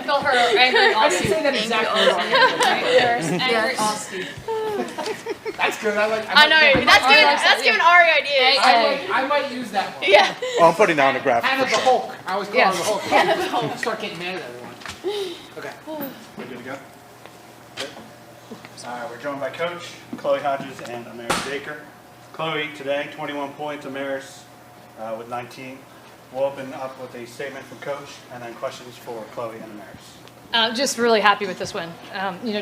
feel her angry I didn't say that exact word. angry Austin. That's good. I know. That's giving Ari ideas. I might use that one. Yeah. Oh, I'm putting down the graphic Hand for of the sure. Hulk. I always call her the Hulk. Hand of the Hulk. Start getting mad at everyone. Okay. We're good to go? Good. We're joined by Coach Chloe Hodges and Amaris Baker. Chloe today, 21 points, Amaris with 19. We'll open up with a statement from Coach and then questions for Chloe and Amaris. Just really happy with this win.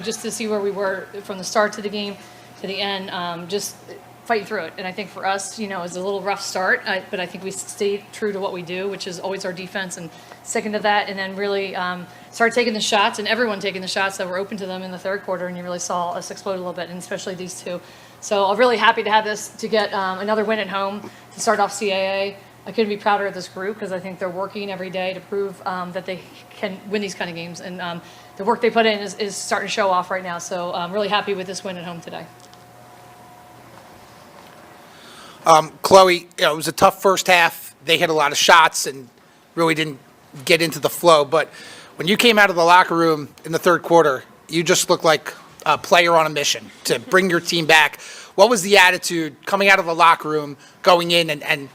Just to see where we were from the start to the game to the end, just fighting through it. And I think for us, it was a little rough start, but I think we stayed true to what we do, which is always our defense, and second to that, and then really started taking the shots, and everyone taking the shots that were open to them in the third quarter, and you really saw us explode a little bit, and especially these two. So I'm really happy to have this, to get another win at home, to start off CAA. I couldn't be prouder of this group because I think they're working every day to prove that they can win these kind of games. And the work they put in is starting to show off right now. So I'm really happy with this win at home today. Chloe, it was a tough first half. They hit a lot of shots and really didn't get into the flow. But when you came out of the locker room in the third quarter, you just looked like a player on a mission to bring your team back. What was the attitude coming out of the locker room, going in and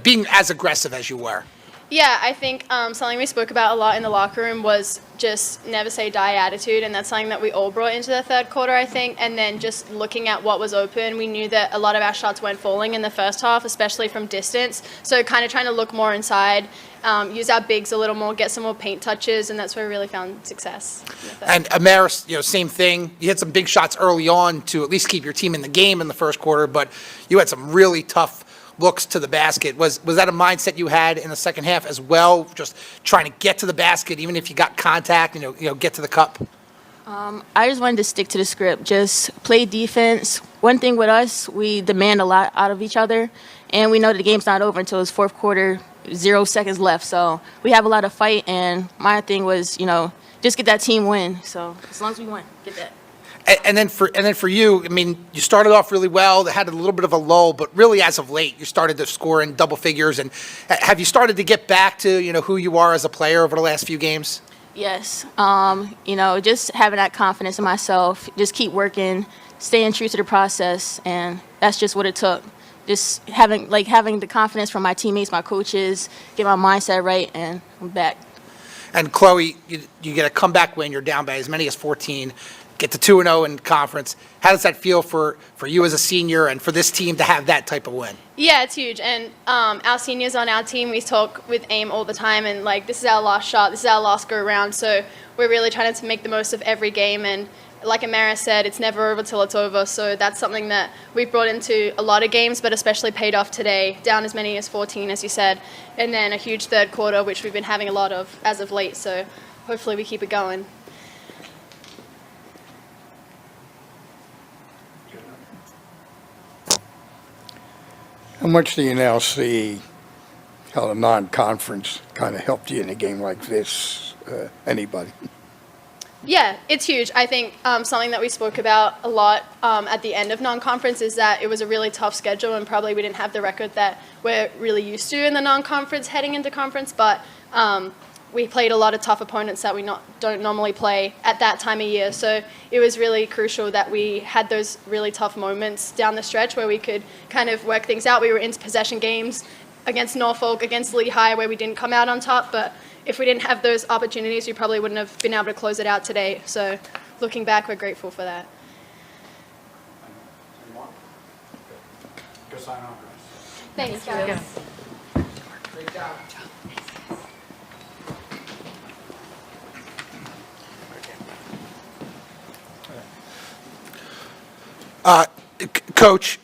being as aggressive as you were? Yeah, I think something we spoke about a lot in the locker room was just never say die attitude, and that's something that we all brought into the third quarter, I think. And then just looking at what was open, we knew that a lot of our shots weren't falling in the first half, especially from distance. So kind of trying to look more inside, use our bigs a little more, get some more paint touches, and that's where we really found success. And Amaris, same thing. You hit some big shots early on to at least keep your team in the game in the first quarter, but you had some really tough looks to the basket. Was that a mindset you had in the second half as well, just trying to get to the basket even if you got contact, get to the cup? I just wanted to stick to the script, just play defense. One thing with us, we demand a lot out of each other, and we know the game's not over until it's fourth quarter, 0 seconds left. So we have a lot of fight, and my thing was, just get that team win. So as long as we win, get that. And then for you, you started off really well. They had a little bit of a lull, but really as of late, you started to score in double figures. And have you started to get back to who you are as a player over the last few games? Yes. Just having that confidence in myself, just keep working, staying true to the process, and that's just what it took. Just having the confidence from my teammates, my coaches, get my mindset right, and I'm back. And Chloe, you get a comeback win. You're down by as many as 14. Get to 2-0 in conference. How does that feel for you as a senior and for this team to have that type of win? Yeah, it's huge. And our seniors on our team, we talk with AIM all the time, and this is our last shot, this is our last go round. So we're really trying to make the most of every game. And like Amara said, it's never over till it's over. So that's something that we've brought into a lot of games, but especially paid off today, down as many as 14, as you said. And then a huge third quarter, which we've been having a lot of as of late. So hopefully we keep it going. How much do you now see how the non-conference kind of helped you in a game like this? Anybody? Yeah, it's huge. I think something that we spoke about a lot at the end of non-conference is that it was a really tough schedule, and probably we didn't have the record that we're really used to in the non-conference heading into conference, but we played a lot of tough opponents that we don't normally play at that time of year. So it was really crucial that we had those really tough moments down the stretch where we could kind of work things out. We were in possession games against Norfolk, against Lehigh, where we didn't come out on top. But if we didn't have those opportunities, we probably wouldn't have been able to close it out today. So looking back, we're grateful for that. Go sign off, guys. Thanks, guys. Great job. Coach,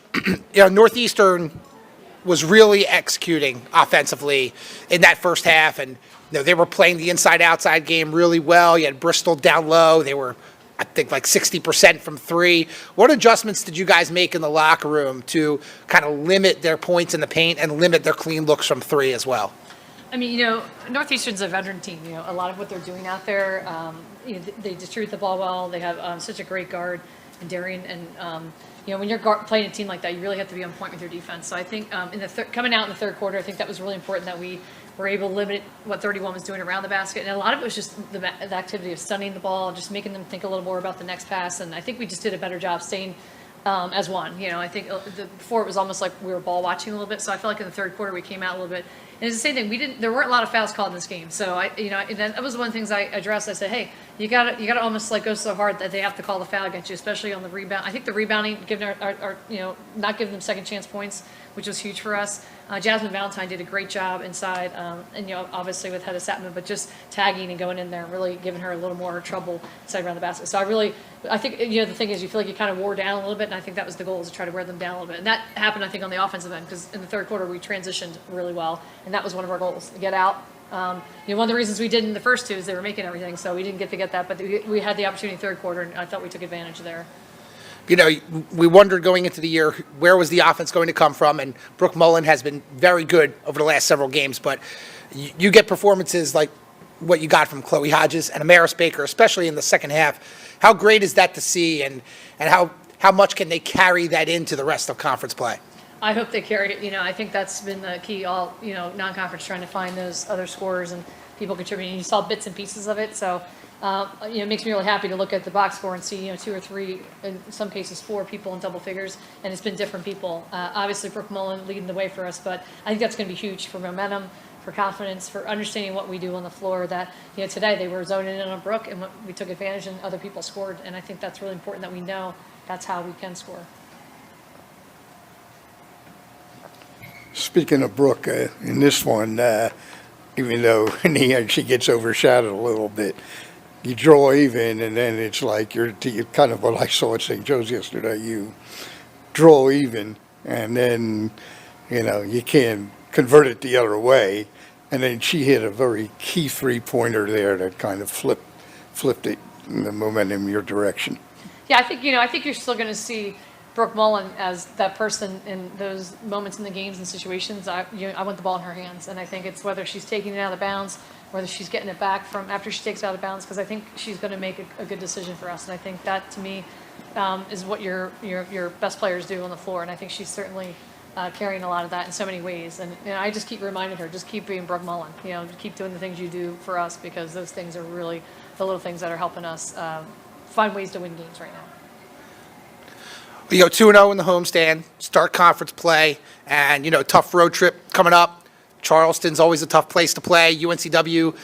Northeastern was really executing offensively in that first half, and they were playing the inside-outside game really well. You had Bristol down low. They were, I think, 60% from three. What adjustments did you guys make in the locker room to kind of limit their points in the paint and limit their clean looks from three as well? Northeastern's a veteran team. A lot of what they're doing out there, they distribute the ball well. They have such a great guard. and Darian. And, when you're playing a team like that, you really have to be on point with your defense. So I think coming out in the third quarter, I think that was really important that we were able to limit what 31 was doing around the basket. And a lot of it was just the activity of stunning the ball, just making them think a little more about the next pass. And I think we just did a better job staying as one. I think before it was almost like we were ball watching a little bit. So I felt like in the third quarter we came out a little bit. And it's the same thing. There weren't a lot of fouls called in this game. So and that was one of the things I addressed. I said, hey, you gotta almost like go so hard that they have to call the foul against you, especially on the rebound. I think the rebounding, giving not giving them second chance points, which was huge for us. Jasmine Valentine did a great job inside, and obviously with Hedda Satman, but just tagging and going in there and really giving her a little more trouble inside around the basket. So I think the thing is you feel like you kind of wore down a little bit, and I think that was the goal, is to try to wear them down a little bit. And that happened, I think, on the offensive end, because in the third quarter we transitioned really well, and that was one of our goals, to get out. One of the reasons we did in the first two is they were making everything, so we didn't get to get that, but we had the opportunity in the third quarter, and I thought we took advantage there. We wondered going into the year, where was the offense going to come from? And Brooke Mullen has been very good over the last several games, but you get performances like what you got from Chloe Hodges and Amaris Baker, especially in the second half. How great is that to see, and how much can they carry that into the rest of conference play? I hope they carry it. I think that's been the key all, non-conference, trying to find those other scorers and people contributing. You saw bits and pieces of it, so it makes me really happy to look at the box score and see, 2 or 3, in some cases 4 people in double figures, and it's been different people. Obviously, Brooke Mullen leading the way for us, but I think that's going to be huge for momentum, for confidence, for understanding what we do on the floor. That today they were zoning in on Brooke, and we took advantage, and other people scored. And I think that's really important that we know that's how we can score. Speaking of Brooke, in this one, even though in the end she gets overshadowed a little bit, you draw even, and then it's like you're kind of what I saw at St. Joe's yesterday. You draw even, and then you can't convert it the other way. And then she hit a very key 3-pointer there that kind of flipped it in the momentum in your direction. Yeah, I think you're still going to see Brooke Mullen as that person in those moments in the games and situations. I want the ball in her hands, and I think it's whether she's taking it out of bounds, whether she's getting it back from after she takes it out of bounds, because I think she's going to make a good decision for us. And I think that, to me, is what your best players do on the floor. And I think she's certainly carrying a lot of that in so many ways. And I just keep reminding her, just keep being Brooke Mullen. Keep doing the things you do for us, because those things are really the little things that are helping us find ways to win games right now. 2-0 in the homestand, start conference play, and, tough road trip coming up. Charleston's always a tough place to play. UNCW,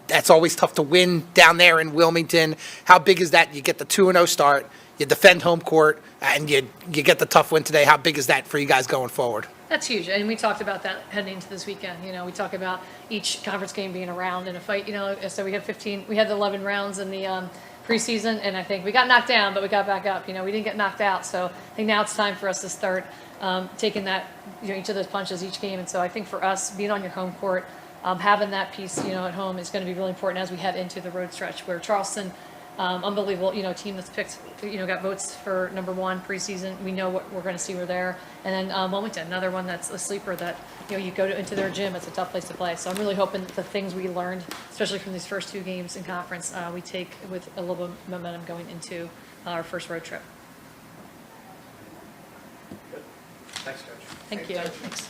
that's always tough to win down there in Wilmington. How big is that? You get the 2-0 start, you defend home court, and you get the tough win today. How big is that for you guys going forward? That's huge, and we talked about that heading into this weekend. We talk about each conference game being a round and a fight. So we had 11 rounds in the preseason, and I think we got knocked down, but we got back up. We didn't get knocked out, so I think now it's time for us to start taking that, each of those punches each game. And so I think for us, being on your home court, having that piece, at home is going to be really important as we head into the road stretch, where Charleston, unbelievable, team that's picked, got votes for #1 preseason. We know what we're going to see. We're there. And then Wilmington, another one that's a sleeper that, you go into their gym. It's a tough place to play. So I'm really hoping that the things we learned, especially from these first 2 games in conference, we take with a little bit of momentum going into our first road trip. Thanks, Coach. Thank you. Thanks.